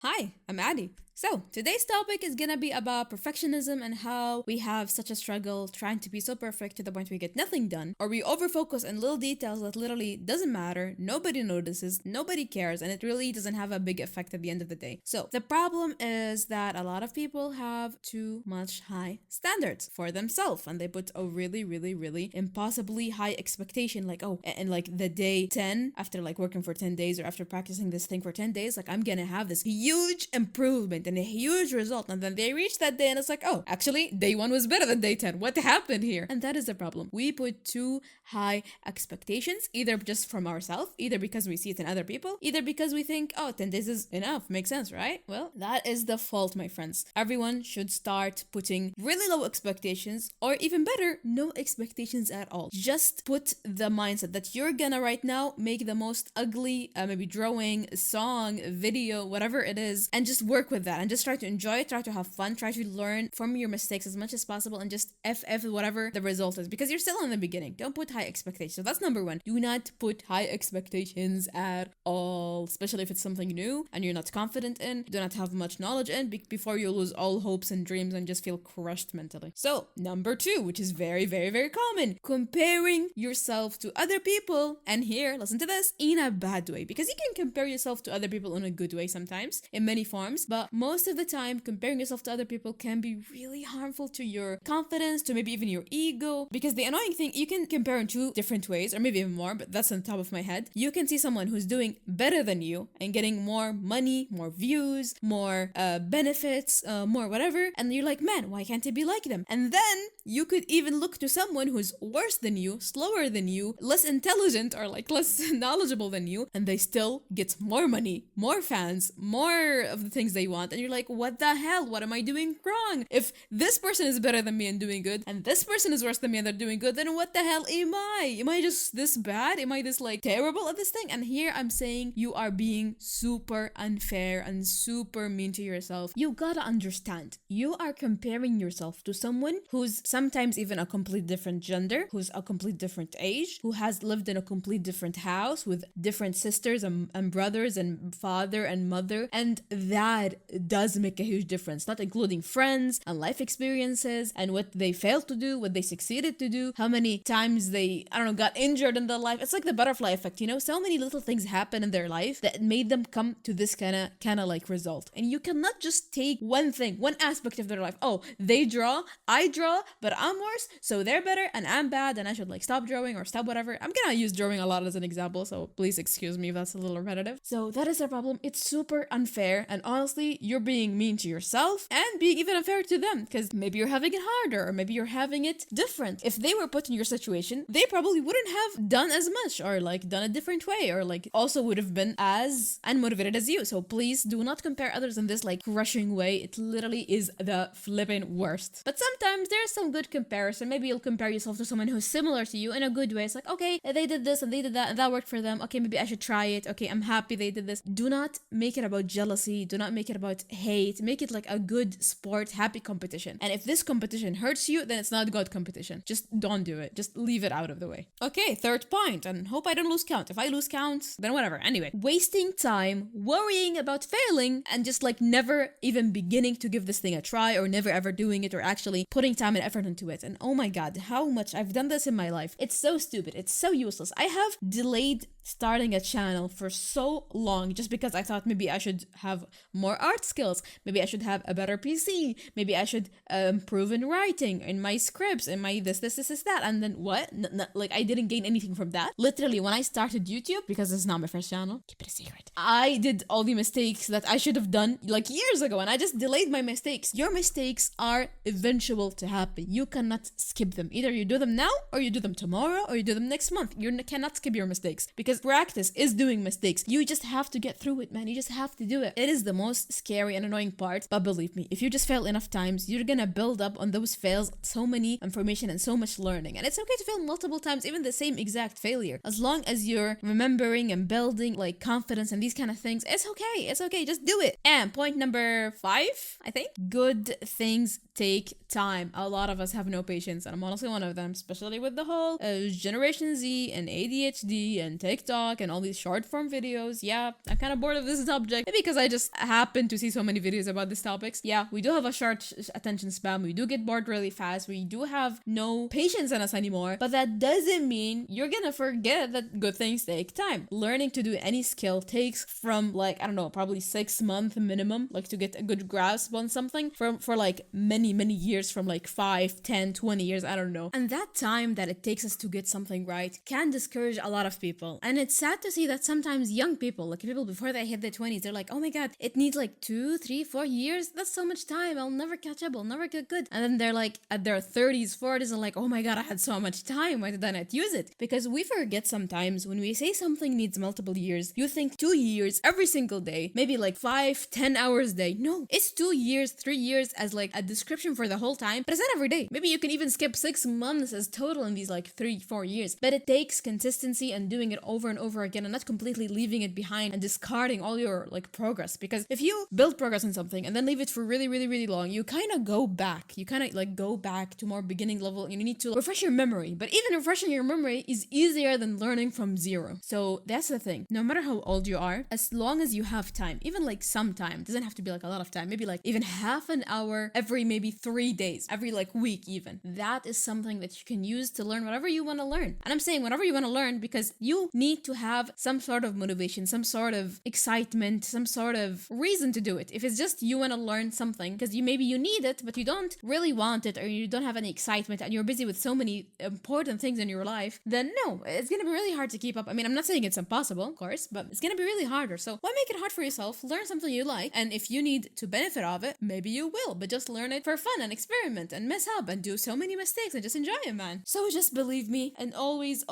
Hi, I'm Addie. So, today's topic is gonna be about perfectionism and how we have such a struggle trying to be so perfect to the point we get nothing done, or we overfocus on little details that literally doesn't matter, nobody notices, nobody cares, and it really doesn't have a big effect at the end of the day. So, the problem is that a lot of people have too much high standards for themselves, and they put a really impossibly high expectation, like, oh, and like the day 10, after like working for 10 days or after practicing this thing for 10 days, like I'm gonna have this huge improvement and a huge result, and then they reach that day and it's like, oh, actually day 1 was better than day 10. What happened here? And that is the problem. We put too high expectations, either just from ourselves, either because we see it in other people, either because we think, oh, 10 days is enough. Makes sense, right? Well, that is the fault, my friends. Everyone should start putting really low expectations, or even better, no expectations at all. Just put the mindset that you're gonna right now make the most ugly maybe drawing, song, video, whatever it is, and just work with that and just try to enjoy it, try to have fun, try to learn from your mistakes as much as possible, and just f whatever the result is, because you're still in the beginning. Don't put high expectations. So that's number one. Do not put high expectations at all, especially if it's something new and you're not confident in, do not have much knowledge in, before you lose all hopes and dreams and just feel crushed mentally. So number two, which is very common, comparing yourself to other people. And here, listen to this, in a bad way, because you can compare yourself to other people in a good way sometimes, in many forms, but most of the time comparing yourself to other people can be really harmful to your confidence, to maybe even your ego. Because the annoying thing, you can compare in two different ways, or maybe even more, but that's on top of my head. You can see someone who's doing better than you and getting more money, more views, more benefits, more whatever, and you're like, man, why can't I be like them? And then you could even look to someone who's worse than you, slower than you, less intelligent, or like less knowledgeable than you, and they still get more money, more fans, more of the things they want, and you're like, what the hell? What am I doing wrong? If this person is better than me and doing good, and this person is worse than me and they're doing good, then what the hell am I? Am I just this bad? Am I this like terrible at this thing? And here I'm saying you are being super unfair and super mean to yourself. You gotta understand, you are comparing yourself to someone who's sometimes even a complete different gender, who's a complete different age, who has lived in a complete different house with different sisters and brothers and father and mother, and that does make a huge difference, not including friends and life experiences and what they failed to do, what they succeeded to do, how many times they, I don't know, got injured in their life. It's like the butterfly effect, you know? So many little things happen in their life that made them come to this kind of like result. And you cannot just take one thing, one aspect of their life. Oh, they draw, I draw, but I'm worse, so they're better and I'm bad and I should like stop drawing or stop whatever. I'm gonna use drawing a lot as an example, so please excuse me if that's a little repetitive. So that is the problem. It's super unfair, and honestly, you're being mean to yourself and being even unfair to them, because maybe you're having it harder, or maybe you're having it different. If they were put in your situation, they probably wouldn't have done as much, or like done a different way, or like also would have been as unmotivated as you. So please do not compare others in this like crushing way. It literally is the flipping worst. But sometimes there's some good comparison. Maybe you'll compare yourself to someone who's similar to you in a good way. It's like, okay, they did this and they did that and that worked for them. Okay, maybe I should try it. Okay, I'm happy they did this. Do not make it about jealousy. Do not make it about hate. Make it like a good sport, happy competition. And if this competition hurts you, then it's not good competition. Just don't do it. Just leave it out of the way. Okay, third point, and hope I don't lose count. If I lose count, then whatever. Anyway, wasting time worrying about failing and just like never even beginning to give this thing a try, or never ever doing it, or actually putting time and effort into it. And oh my god, how much I've done this in my life. It's so stupid. It's so useless. I have delayed starting a channel for so long just because I thought maybe I should have more art skills, maybe I should have a better PC, maybe I should improve in writing, in my scripts, in my this, that. And then what? Like I didn't gain anything from that. Literally, when I started YouTube, because this is not my first channel, keep it a secret, I did all the mistakes that I should have done like years ago, and I just delayed my mistakes. Your mistakes are eventual to happen. You cannot skip them. Either you do them now, or you do them tomorrow, or you do them next month. You cannot skip your mistakes, because practice is doing mistakes. You just have to get through it, man. You just have to do it. It is the most scary scary and annoying part. But believe me, if you just fail enough times, you're gonna build up on those fails so many information and so much learning. And it's okay to fail multiple times, even the same exact failure. As long as you're remembering and building like confidence and these kind of things, it's okay. It's okay. Just do it. And point number 5, I think. Good things take time. A lot of us have no patience, and I'm honestly one of them, especially with the whole Generation Z and ADHD and TikTok and all these short form videos. Yeah, I'm kind of bored of this subject. Maybe because I just happen to see so many videos about these topics. Yeah, we do have a short attention span. We do get bored really fast. We do have no patience in us anymore. But that doesn't mean you're gonna forget that good things take time. Learning to do any skill takes from like, I don't know, probably 6 months minimum, like to get a good grasp on something for like many years, from like 5, 10, 20 years, I don't know. And that time that it takes us to get something right can discourage a lot of people. And it's sad to see that sometimes young people, like people before they hit their 20s, they're like, oh my god, it needs like 2, 3, 4 years. That's so much time. I'll never catch up. I'll never get good. And then they're like at their 30s, 40s, and like, oh my god, I had so much time. Why did I not use it? Because we forget sometimes when we say something needs multiple years, you think 2 years every single day, maybe like 5, 10 hours a day. No, it's 2 years, 3 years as like a description for the whole time, but it's not every day. Maybe you can even skip 6 months as total in these like 3, 4 years. But it takes consistency and doing it over and over again, and not completely leaving it behind and discarding all your like progress. Because if you build progress in something and then leave it for really long, you kind of go back. You kind of like go back to more beginning level, and you need to refresh your memory. But even refreshing your memory is easier than learning from zero. So that's the thing. No matter how old you are, as long as you have time, even like some time, doesn't have to be like a lot of time, maybe like even half an hour every maybe 3 days, every like week even. That is something that you can use to learn whatever you want to learn. And I'm saying whatever you want to learn because you need to have some sort of motivation, some sort of excitement, some sort of reason to do it. If it's just you want to learn something because maybe you need it, but you don't really want it, or you don't have any excitement and you're busy with so many important things in your life, then no, it's going to be really hard to keep up. I mean, I'm not saying it's impossible, of course, but it's going to be really harder. So why make it hard for yourself? Learn something you like, and if you need to benefit of it, maybe you will, but just learn it for fun and experiment and mess up and do so many mistakes and just enjoy it, man. So just believe me, and always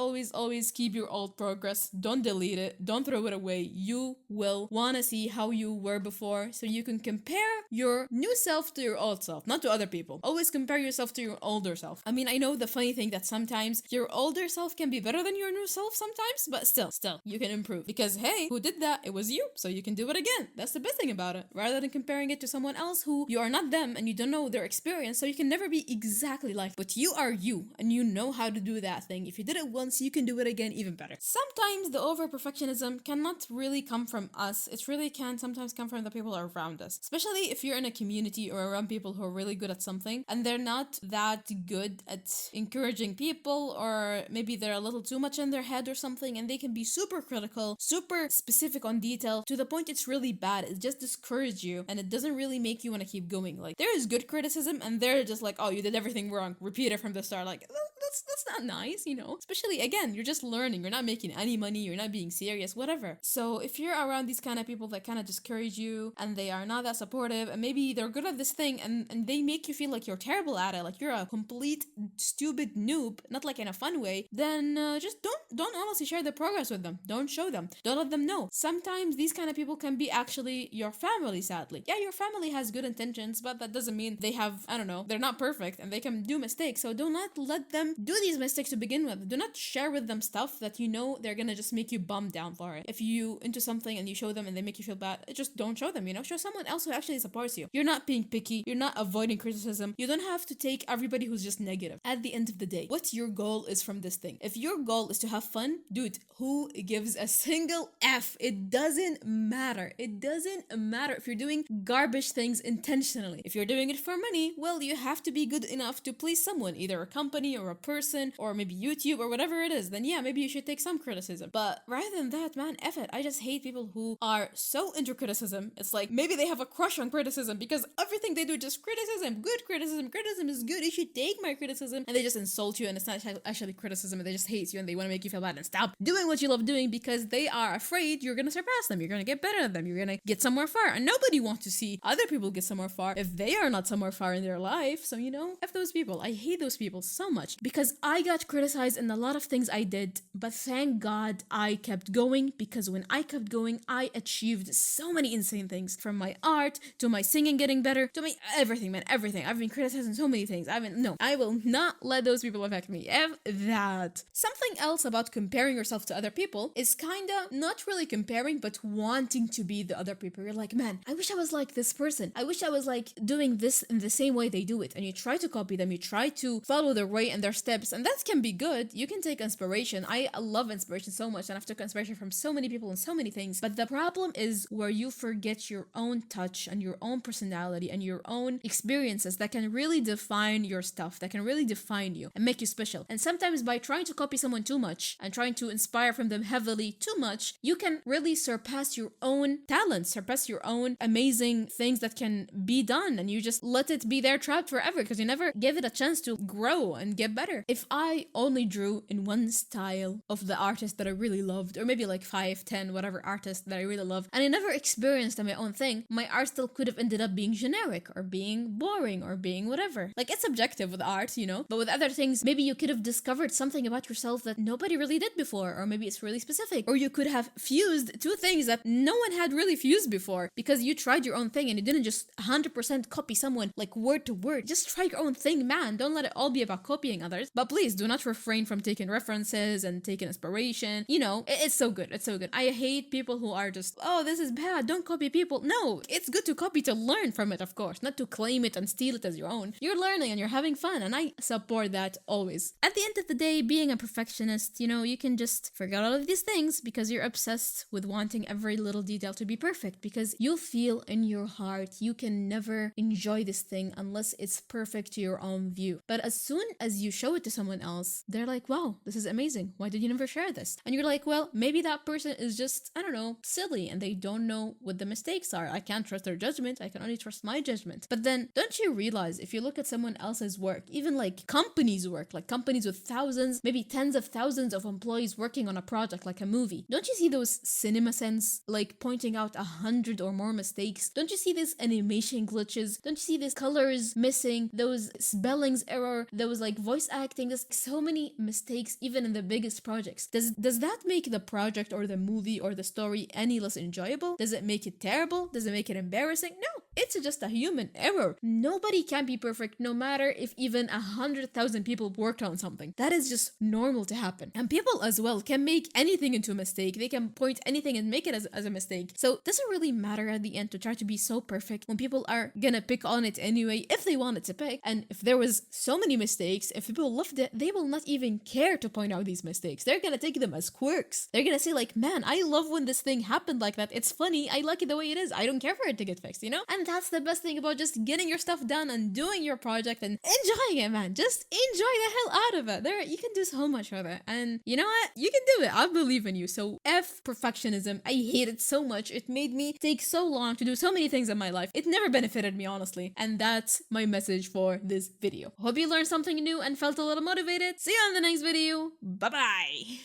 keep your old progress. Don't delete it. Don't throw it away. You will want to see how you were before, so you can compare your new self to your old self, not to other people. Always compare yourself to your older self. I mean, I know the funny thing that sometimes your older self can be better than your new self sometimes, but still, you can improve. Because hey, who did that? It was you, so you can do it again. That's the best thing about it. Rather than comparing it to someone else who you are not them and you don't know their experience, so you can never be exactly like, but you are you, and you know how to do that thing. If you did it once, you can do it again even better. Sometimes the over perfectionism cannot really come from us. It really can sometimes come from the people around us, especially if you're in a community or around people who are really good at something and they're not that good at encouraging people, or maybe they're a little too much in their head or something, and they can be super critical, super specific on detail to the point it's really bad. It just discourages you and it doesn't really make you want to keep going. Like, there is good criticism and they're just like, oh, you did everything wrong, repeat it from the start. Like, that's not nice, you know? Especially, again, you're just learning, you're not making any money, you're not being serious, whatever. So if you're around these kind of people that kind of discourage you and they are not that supportive, and maybe they're good at this thing and they make you feel like you're terrible at it, like you're a complete stupid noob, not like in a fun way, then just don't honestly share the progress with them. Don't show them. Don't let them know. Sometimes these kind of people can be actually your family, sadly. Yeah, your family has good intentions, but that doesn't mean they have, I don't know, they're not perfect and they can do mistakes. So do not let them do these mistakes to begin with. Do not share with them stuff that you know they're gonna just make you bummed down for it. If you into something and you show them and they make you feel bad, just don't show them, you know? Show someone else who actually supports you. You're not being picky. You're not avoiding criticism. You don't have to take everybody who's just negative. At the end of the day, what your goal is from this thing. If your goal is to have fun, dude, who gives a single F? It doesn't matter. It doesn't matter if you're doing garbage things intentionally. If you're doing it for money, well, you have to be good enough to please someone, either a company or a person or maybe YouTube or whatever it is. Then yeah, maybe you should take some criticism. But rather than that, man, F it. I just hate people who are so into criticism. It's like maybe they have a crush on criticism because everything they do is just criticism, good criticism. Criticism is good. You should take my criticism. And they just insult you, and it's not actually criticism, and they just hate you and they want to make you feel bad and stop doing what you love doing because they are afraid you're going to surpass them. You're going to get better than them. You're going to get somewhere far. And nobody wants to see other people get somewhere far if they are not somewhere far in their life. So, you know, F those people. I hate those people so much because I got criticized in a lot of things I did, but thank God I kept going, because when I kept going, I achieved so many insane things, from my art to my singing getting better to my everything, man, everything. I've been criticized in so many things. No, I will not let those people affect me. F that. Something else about comparing yourself to other people is kinda not really comparing, but wanting to be the other people. You're like, man, I wish I was like this person. I wish I was like doing this in the same way they do it. And you try to copy them, you try to follow their way and their steps, and that can be good. You can take inspiration. I love inspiration so much, and I've taken inspiration from so many people and so many things. But the problem is where you forget your own touch and your own personality and your own experiences that can really define your stuff, that can really define you and make you special. And sometimes by trying to copy someone too much and trying to inspire from them heavily too much, you can really surpass your own talents, surpass your own amazing things that can be done, and you just let it be there trapped forever because you never gave it a chance to grow and get better. If I only drew in one style of the artist that I really loved, or maybe like 5, 10, whatever artist that I really love, and I never experienced my own thing, my art still could have ended up being generic or being boring or being whatever. Like, it's subjective with art, you know, but with other things, maybe you could have discovered something about yourself that nobody really did before, or maybe it's really specific, or you could have fused two things that no one had really fused before because you tried your own thing and you didn't just 100% copy someone like word to word. Just try your own thing, man. Don't let it all be about copying others. But please do not refrain from taking references and taking inspiration. You know, it's so good. It's so good. I hate people who are just, oh, this is bad, don't copy people. No, it's good to copy to learn from it, of course, not to claim it and steal it as your own. You're learning and you're having fun, and I support that always. At the end of the day, being a perfectionist, you know, you can just forget all of these things because you're obsessed with wanting every little detail to be perfect, because you feel in your heart you can never enjoy this thing unless it's perfect to your own view. But as soon as you show it to someone else, they're like, wow, this is amazing. Why did you never share this? And you're like, well, maybe that person is just, I don't know, silly, and they don't know what the mistakes are. I can't trust their judgment. I can only trust my judgment. But then don't you realize, if you look at someone else's work, even like companies' work, like companies with thousands, maybe tens of thousands of employees working on a project like a movie, don't you see those cinema sense, like pointing out 100 or more mistakes? Don't you see these animation glitches? Don't you see these colors missing, those spellings error, those like voice acting? There's so many mistakes even in the biggest projects. Does that make the project or the movie or the story any less enjoyable? Does it make it terrible? Does it make it embarrassing? No, it's just a human error. Nobody can be perfect, no matter if even 100,000 people worked on something. That is just normal to happen. And people as well can make anything into a mistake. They can point anything and make it as a mistake. So it doesn't really matter at the end to try to be so perfect when people are gonna pick on it anyway if they wanted to pick. And if there was so many mistakes, if people loved it, they will not even care to point out these mistakes. They're gonna take them as quirks. They're gonna say like, man, I love when this thing happened like that. It's funny. I like it the way it is. I don't care for it to get fixed, you know? And that's the best thing about just getting your stuff done and doing your project and enjoying it, man. Just enjoy the hell out of it. There, you can do so much with it. And you know what? You can do it. I believe in you. So F perfectionism. I hate it so much. It made me take so long to do so many things in my life. It never benefited me, honestly. And that's my message for this video. Hope you learned something new and felt a little motivated. See you on the next video. Bye-bye.